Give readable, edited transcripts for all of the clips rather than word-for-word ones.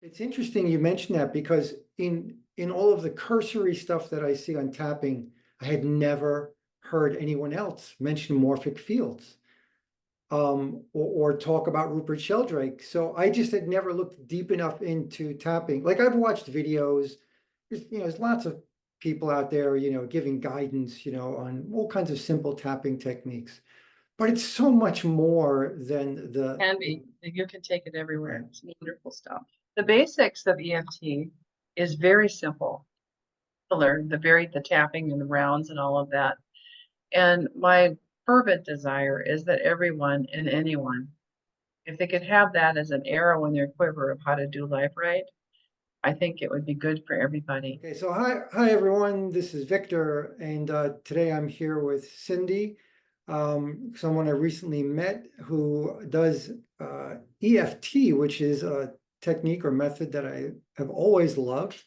It's interesting you mentioned that because in all of the cursory stuff that I see on tapping, I had never heard anyone else mention morphic fields or talk about Rupert Sheldrake. So I just had never looked deep enough into tapping. Like I've watched videos, there's lots of people out there, giving guidance, on all kinds of simple tapping techniques. But it's so much more than the. Can be. You can take it everywhere. It's wonderful stuff. The basics of EFT is very simple to learn, the tapping and the rounds and all of that. And my fervent desire is that everyone and anyone, if they could have that as an arrow in their quiver of how to do life right, I think it would be good for everybody. Okay, so hi everyone. This is Victor, and today I'm here with Cindy, someone I recently met who does EFT, which is a technique or method that I have always loved,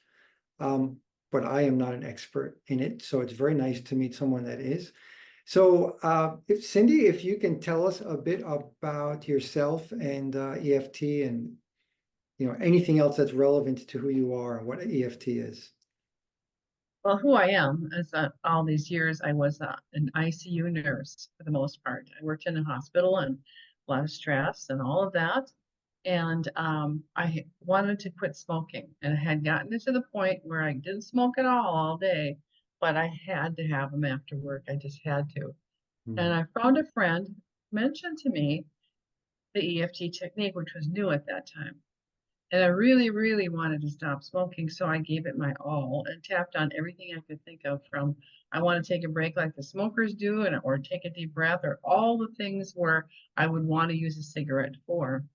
but I am not an expert in it. So it's very nice to meet someone that is. So if Cindy, if you can tell us a bit about yourself and EFT and anything else that's relevant to who you are and what EFT is. Well, who I am is all these years I was an ICU nurse for the most part. I worked in a hospital and a lot of stress and all of that. And I wanted to quit smoking, and I had gotten to the point where I didn't smoke at all day, but I had to have them after work. I just had to. And I found a friend mentioned to me the EFT technique, which was new at that time. And I really, really wanted to stop smoking, so I gave it my all and tapped on everything I could think of, from I want to take a break like the smokers do, or take a deep breath, or all the things where I would want to use a cigarette for.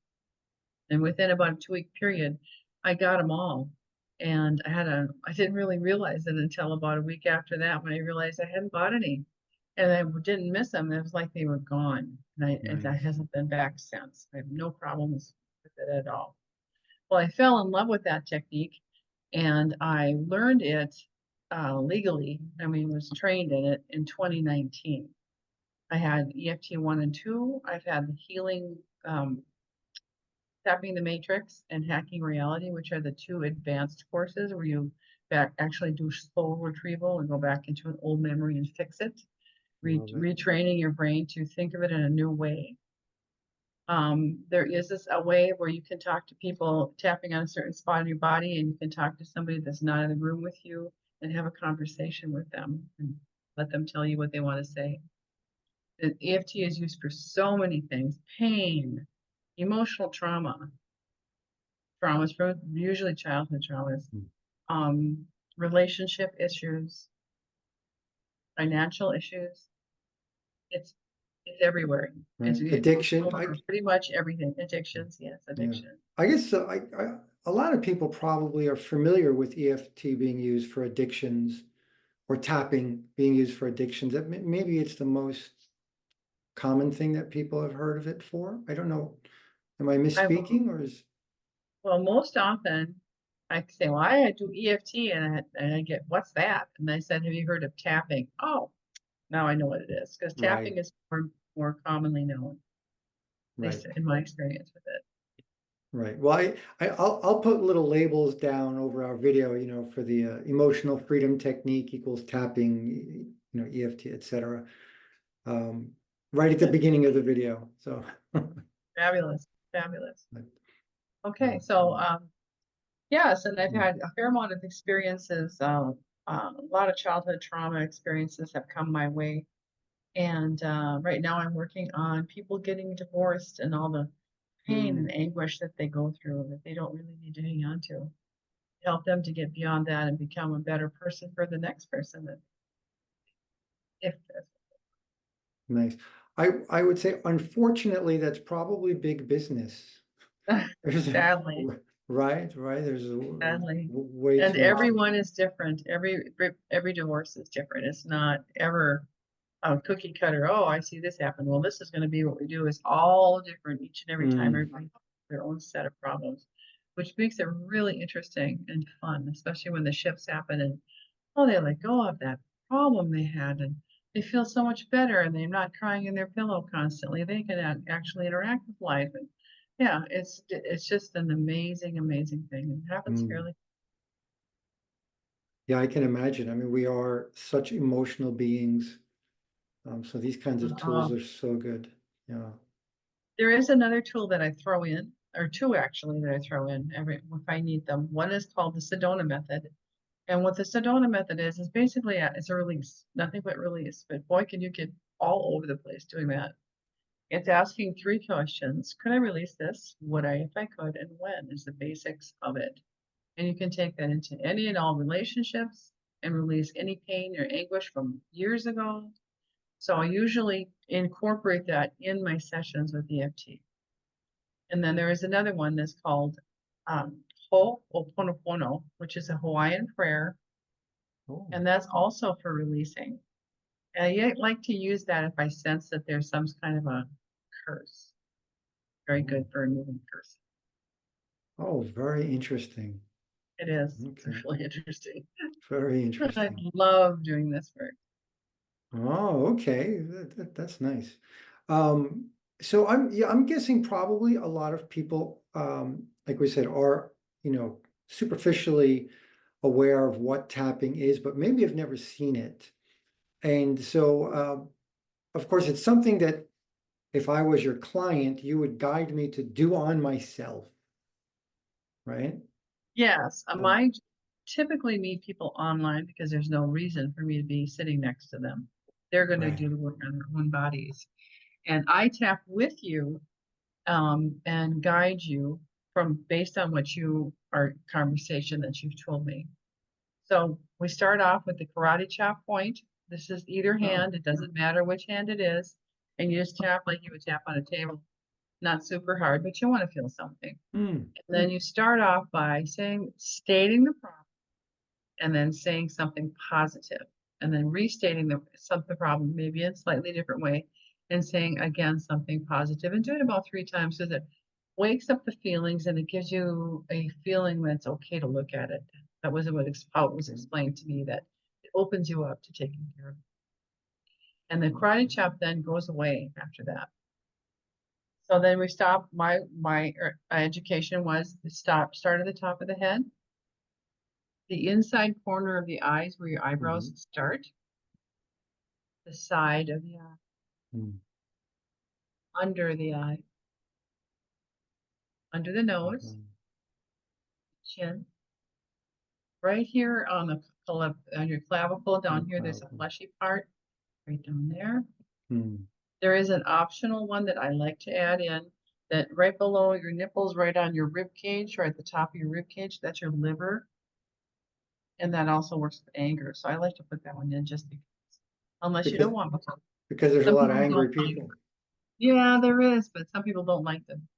And within about a 2-week period, I got them all. And I didn't really realize it until about a week after that, when I realized I hadn't bought any. And I didn't miss them. It was like they were gone. And that hasn't been back since. I have no problems with it at all. Well, I fell in love with that technique, and I learned it legally. I mean, was trained in it in 2019. I had EFT 1 and 2. I've had the healing, tapping the matrix, and hacking reality, which are the 2 advanced courses where you actually do soul retrieval and go back into an old memory and fix it, retraining your brain to think of it in a new way. There is a way where you can talk to people tapping on a certain spot in your body, and you can talk to somebody that's not in the room with you and have a conversation with them and let them tell you what they want to say. The EFT is used for so many things: pain, emotional traumas from usually childhood traumas, relationship issues, financial issues. It's everywhere. Right. It's Addiction. pretty much everything. Addictions, yes, addiction. Yeah. I guess a lot of people probably are familiar with EFT being used for addictions, or tapping being used for addictions. That maybe it's the most common thing that people have heard of it for. I don't know. Am I misspeaking, or is? Well, most often I say, well, I do EFT, and I get, what's that? And I said, have you heard of tapping? Oh, now I know what it is, because tapping is more commonly known, at least in my experience with it. Right. Well, I'll put little labels down over our video, for the emotional freedom technique equals tapping, EFT, etc. Right at the beginning of the video. So fabulous. Okay, so yes, and I've had a fair amount of experiences. A lot of childhood trauma experiences have come my way, and right now I'm working on people getting divorced and all the pain and anguish that they go through that they don't really need to hang on to. Help them to get beyond that and become a better person for the next person. Nice. I would say, unfortunately, that's probably big business. Sadly. Right. There's Sadly. way And too everyone is different. Every divorce is different. It's not ever a cookie cutter. Oh, I see this happen. Well, this is going to be what we do. Is all different each and every time. Everybody has their own set of problems, which makes it really interesting and fun, especially when the shifts happen and they let go of that problem they had, and they feel so much better, and they're not crying in their pillow constantly. They can actually interact with life, and Yeah, it's just an amazing, amazing thing. It happens Mm. fairly. Yeah, I can imagine. I mean, we are such emotional beings. So these kinds of tools Um, are so good. Yeah. there is another tool that I throw in, or two actually that I throw in every if I need them. One is called the Sedona method. And what the Sedona method is basically it's a release, nothing but release. But boy, can you get all over the place doing that. It's asking three questions. Could I release this? Would I if I could? And when is the basics of it. And you can take that into any and all relationships and release any pain or anguish from years ago. So I usually incorporate that in my sessions with EFT. And then there is another one that's called Ho'oponopono, which is a Hawaiian prayer. Oh, And that's also for releasing. And I like to use that if I sense that there's some kind of a curse. Very oh, good for removing curse. oh, very interesting. It is. Okay. It's really interesting. Very I interesting. love doing this work. Oh, okay. That's nice. Um, so I'm guessing probably a lot of people, like we said, are, superficially aware of what tapping is, but maybe have never seen it. And so, of course, it's something that if I was your client, you would guide me to do on myself, right? Yes, Um, I typically meet people online because there's no reason for me to be sitting next to them. They're going to right. do the work on their own bodies. And I tap with you and guide you from based on what you our conversation that you've told me. So we start off with the karate chop point. This is either Oh, hand, it doesn't matter which hand it is. And you just tap like you would tap on a table, not super hard, but you want to feel something. hmm. And then you start off by stating the problem and then saying something positive and then restating the problem maybe in a slightly different way and saying again something positive and do it about 3 times so that wakes up the feelings and it gives you a feeling that it's okay to look at it. That was how it was explained to me that it opens you up to taking care of it. And the karate chop then goes away after that. So then we stop. My education was start at the top of the head, the inside corner of the eyes where your eyebrows Mhm. start, the side of the eye, Mm. under the eye, under the nose, Mhm. chin, right here on on your clavicle down here. There's a Incredible. fleshy part right down there. Hmm. There is an optional one that I like to add in that right below your nipples, right on your rib cage, or at the top of your rib cage, that's your liver. And that also works with anger. So I like to put that one in just because, unless you Because don't want me to. because there's a Some lot of people angry don't like people. them. Yeah, there is, but some people don't like them.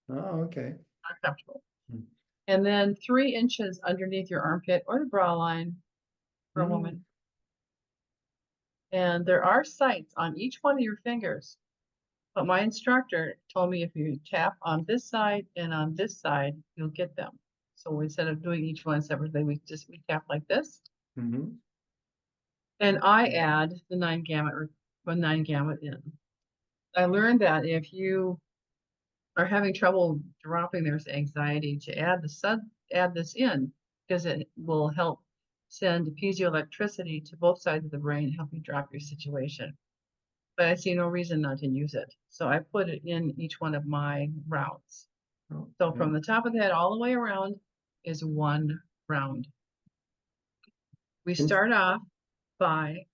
Oh, okay. Not comfortable. Hmm. And then 3 inches underneath your armpit or the bra line for a Hmm. woman. And there are sights on each one of your fingers. But my instructor told me if you tap on this side and on this side, you'll get them. So instead of doing each one separately, we tap like this. Hmm. And I add the 9 gamut in. I learned that if you are having trouble dropping, there's anxiety to add this in because it will help send piezoelectricity to both sides of the brain, help you drop your situation. But I see no reason not to use it. So I put it in each one of my rounds. So Okay. from the top of the head all the way around is one round. We And start off by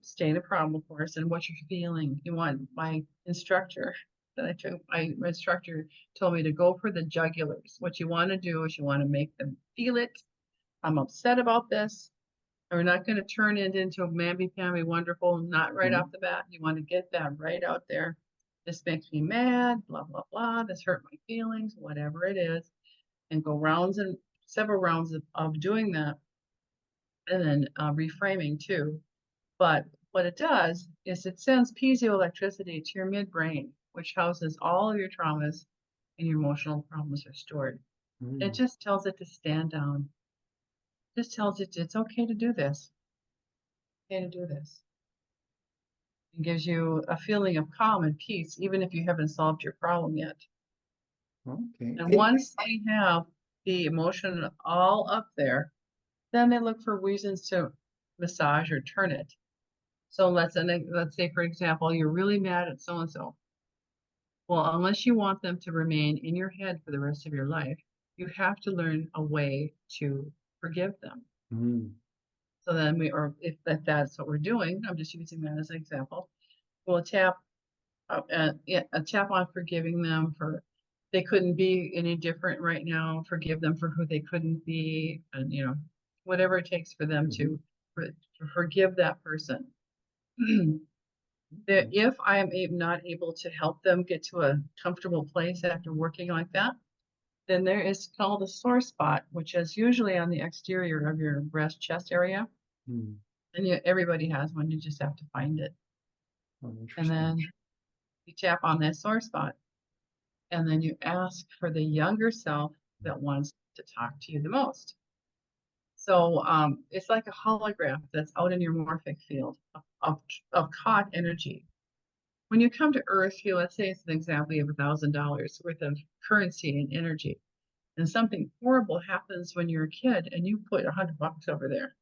stating a problem, of course, and what you're feeling. You want my instructor that I took, my instructor told me to go for the jugulars. What you want to do is you want to make them feel it. I'm upset about this. We're not going to turn it into a mamby-pamby wonderful, not right off Mhm. the bat. You want to get that right out there. This makes me mad, blah, blah, blah. This hurt my feelings, whatever it is. And go rounds and several rounds of doing that. And then reframing too. But what it does is it sends piezoelectricity to your midbrain, which houses all of your traumas and your emotional problems are stored. It Mm. just tells it to stand down. Just tells it it's okay to do this. Okay to do this. It gives you a feeling of calm and peace, even if you haven't solved your problem yet. Okay. And once they have the emotion all up there, then they look for reasons to massage or turn it. So let's say, for example, you're really mad at so-and-so. Well, unless you want them to remain in your head for the rest of your life, you have to learn a way to forgive them. Mm. So then or if that's what we're doing, I'm just using that as an example. We'll tap a tap on forgiving them for they couldn't be any different right now. Forgive them for who they couldn't be, and whatever it takes for them to forgive that person. That if I am not able to help them get to a comfortable place after working like that, then there is called a sore spot, which is usually on the exterior of your breast chest area. Mm. And everybody has one, you just have to find it. Oh, And interesting. then you tap on that sore spot. And then you ask for the younger self that wants to talk to you the most. So it's like a holograph that's out in your morphic field of caught energy. When you come to Earth, let's say it's an example, you have $1,000 worth of currency and energy, and something horrible happens when you're a kid and you put $100 over there.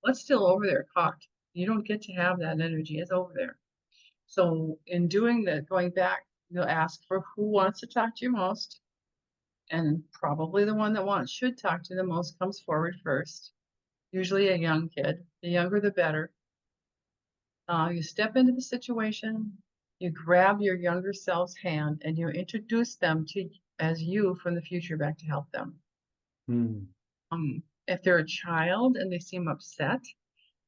What's still over there caught? You don't get to have that energy. It's over there. So in doing that, going back, you'll ask for who wants to talk to you most, and probably the one that should talk to you the most comes forward first. Usually a young kid. The younger, the better. You step into the situation, you grab your younger self's hand, and you introduce them to as you from the future back to help them. Mm. If they're a child and they seem upset,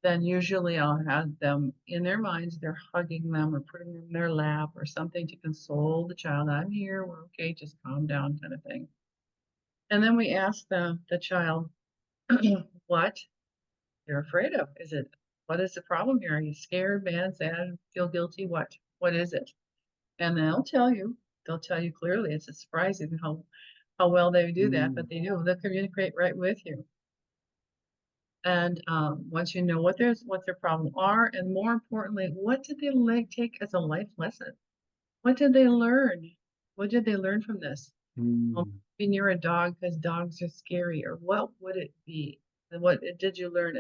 then usually I'll have them in their minds, they're hugging them or putting them in their lap or something to console the child. I'm here, we're okay, just calm down, kind of thing. And then we ask the child what they're afraid of. What is the problem here? Are you scared, mad, sad, feel guilty? What is it? And they'll tell you. They'll tell you clearly. It's surprising how well they do that, but they do. They'll communicate right with you. And once you know what their problem are, and more importantly, what did they take as a life lesson? What did they learn? What did they learn from this? Well, be near a dog because dogs are scary, or what would it be? And what did you learn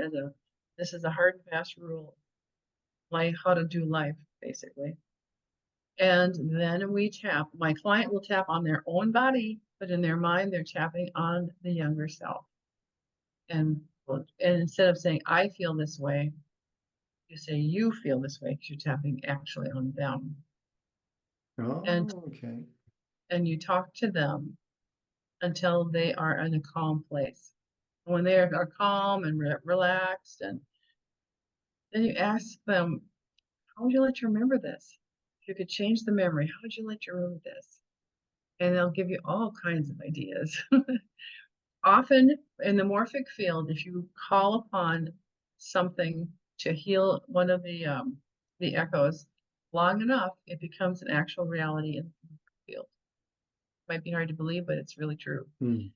this is a hard and fast rule, like how to do life, basically. And then we tap. My client will tap on their own body, but in their mind, they're tapping on the younger self. And instead of saying, I feel this way, you say, you feel this way because you're tapping actually on them. And, Oh, okay. and you talk to them until they are in a calm place. When they are calm and relaxed, and then you ask them, how would you like to remember this? If you could change the memory, how would you like to remember this? And they'll give you all kinds of ideas. Often in the morphic field, if you call upon something to heal one of the echoes long enough, it becomes an actual reality in the field. Might be hard to believe, but it's really true. Mm.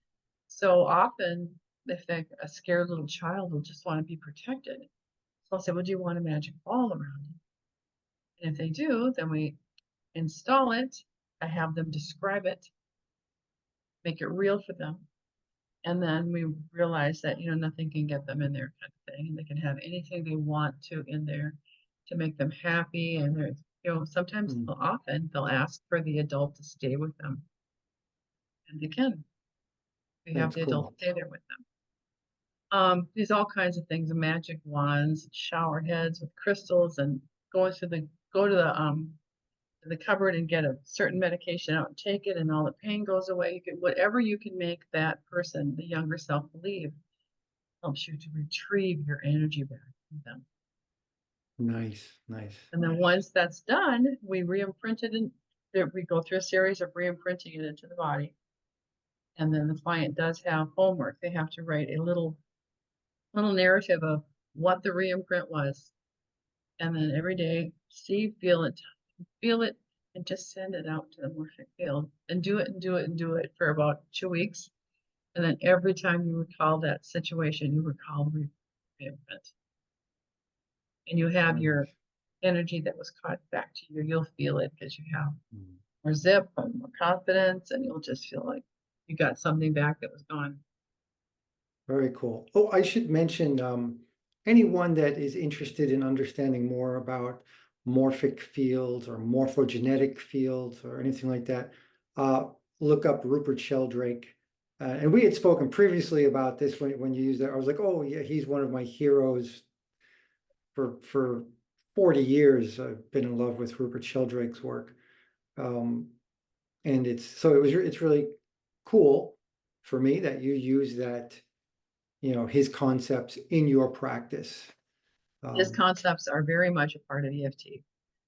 So often, if a scared little child will just want to be protected, so I'll say, well, do you want a magic ball around you? And if they do, then we install it. I have them describe it, make it real for them. And then we realize that, nothing can get them in there kind of thing. And they can have anything they want to in there to make them happy. And sometimes they'll ask for the adult to stay with them. And they can. We have That's the cool. adult stay there with them. There's all kinds of things, magic wands, shower heads with crystals, and go to the cupboard and get a certain medication out and take it, and all the pain goes away. Whatever you can make that person, the younger self, believe helps you to retrieve your energy back from them. Nice, nice. And then once that's done, we re-imprint it we go through a series of re-imprinting it into the body. And then the client does have homework. They have to write a little narrative of what the re-imprint was. And then every day, see, feel it, and just send it out to the morphic field and do it and do it and do it for about 2 weeks. And then every time you recall that situation, you recall the re-imprint. And you have your energy that was caught back to you. You'll feel it because you have more zip and more confidence, and you'll just feel like you got something back that was gone. Very cool. Oh, I should mention, anyone that is interested in understanding more about morphic fields or morphogenetic fields or anything like that, look up Rupert Sheldrake. And we had spoken previously about this when you used that. I was like, oh yeah, he's one of my heroes. For 40 years, I've been in love with Rupert Sheldrake's work. And it's really cool for me that you use that, his concepts in your practice. His concepts are very much a part of EFT.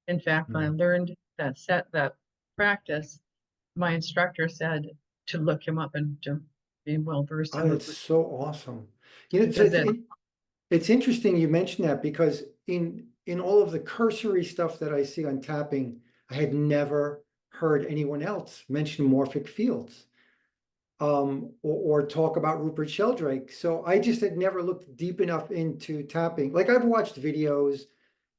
In fact, when I learned that practice, my instructor said to look him up and to be well versed in That's Rupert, so awesome. So because it's interesting you mentioned that, because in all of the cursory stuff that I see on tapping, I had never heard anyone else mention morphic fields, or talk about Rupert Sheldrake. So I just had never looked deep enough into tapping. Like, I've watched videos.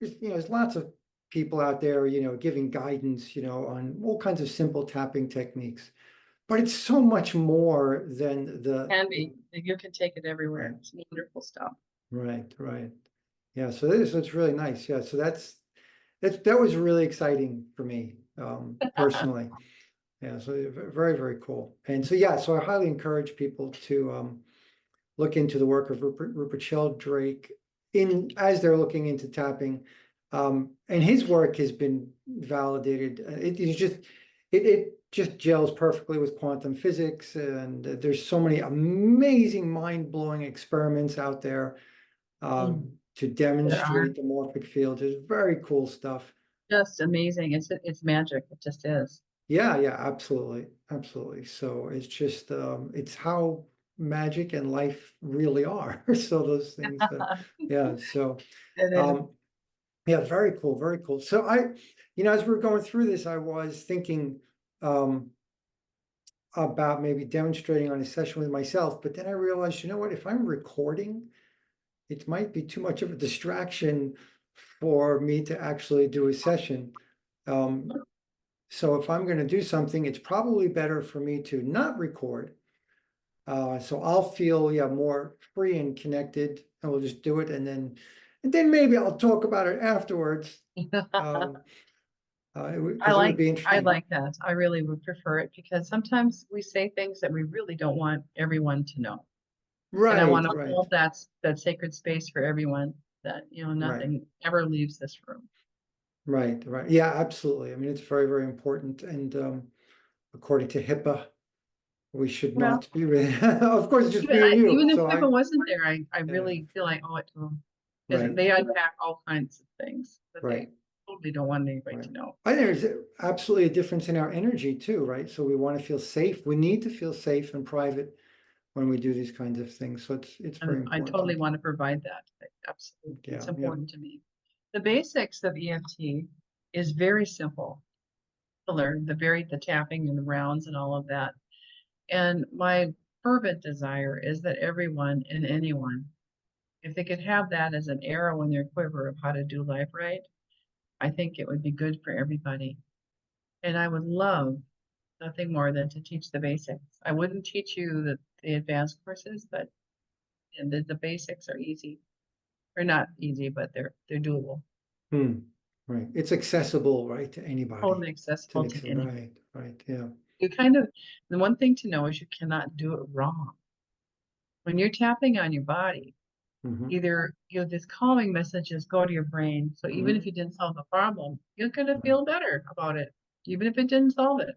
There's lots of people out there, giving guidance, on all kinds of simple tapping techniques. But it's so much more than can be, you can take it everywhere. Right. It's wonderful stuff. Right. Yeah, so it's really nice. Yeah, so that was really exciting for me, personally. Yeah, so very, very cool. And so, yeah, so I highly encourage people to look into the work of Rupert Sheldrake as they're looking into tapping. And his work has been validated. It just gels perfectly with quantum physics, and there's so many amazing, mind-blowing experiments out there, to There are demonstrate the morphic field. It's very cool stuff. just amazing. It's magic. It just is. Yeah, absolutely. So it's just, it's how magic and life really are. So those things, yeah. So, It is. um, yeah, very cool, very cool. So as we were going through this, I was thinking, about maybe demonstrating on a session with myself, but then I realized, you know what, if I'm recording, it might be too much of a distraction for me to actually do a session. So if I'm going to do something, it's probably better for me to not record. So I'll feel, more free and connected, and we'll just do it, and then maybe I'll talk about it afterwards. Because it would be I interesting. like that. I really would prefer it because sometimes we say things that we really don't want everyone to know. And I want to Right, hold that sacred space for everyone, that, right, nothing ever leaves this room. right. Yeah, absolutely. I mean, it's very, very important. And according to HIPAA, we should Well, not be really, of course, it's just me and you. even if So Pippa wasn't there, I yeah, really feel I owe it to them. Because right, they unpack all kinds of things that right. they totally don't want anybody Right. to know. I think there's absolutely a difference in our energy too, right? So we want to feel safe. We need to feel safe and private when we do these kinds of things. So it's very And I totally important. want to provide that. Absolutely. It's Yeah. important to me. The basics of EFT is very simple to learn, the tapping and the rounds and all of that. And my fervent desire is that everyone and anyone, if they could have that as an arrow in their quiver of how to do life right, I think it would be good for everybody. And I would love nothing more than to teach the basics. I wouldn't teach you the advanced courses, but the basics are easy. Or not easy, but they're doable. Right. It's accessible, right, to anybody. Totally accessible to any. Right. Yeah. The one thing to know is you cannot do it wrong. When you're tapping on your body, Hmm. either these calming messages go to your brain. So even if you didn't solve the problem, you're gonna feel better about it, even if it didn't solve it.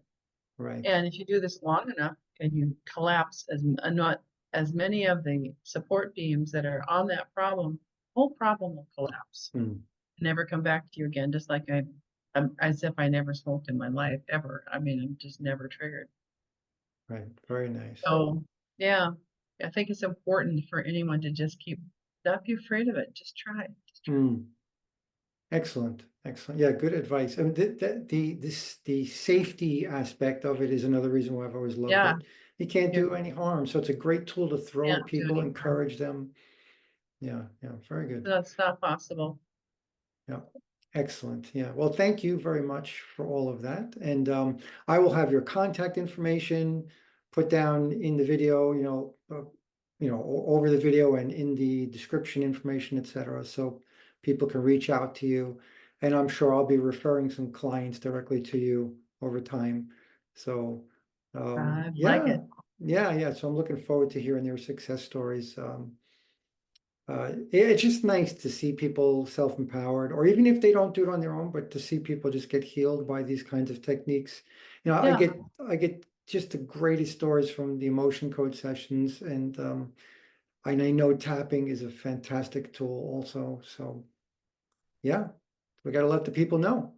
Right. And if you do this long enough and you collapse not as many of the support beams that are on that problem, the whole problem will collapse. Mm. Never come back to you again, just like I'm as if I never smoked in my life ever. I mean, I'm just never triggered. Right. Very nice. So yeah, I think it's important for anyone to just not be afraid of it. Just try it. Mm. Excellent. Yeah, good advice. I mean, the safety aspect of it is another reason why I've always loved Yeah, it. You can't you do any harm, so it's a great tool to throw at can't do people, any harm. encourage them. Yeah, very good. That's not possible. Yeah. Excellent. Yeah. Well, thank you very much for all of that. And I will have your contact information put down in the video, over the video and in the description information, etc. So people can reach out to you. And I'm sure I'll be referring some clients directly to you over time. So I like yeah, it. yeah. So I'm looking forward to hearing their success stories. It's just nice to see people self-empowered, or even if they don't do it on their own, but to see people just get healed by these kinds of techniques. I Yeah. get just the greatest stories from the emotion code sessions, and I know tapping is a fantastic tool also. So yeah, we got to let the people know.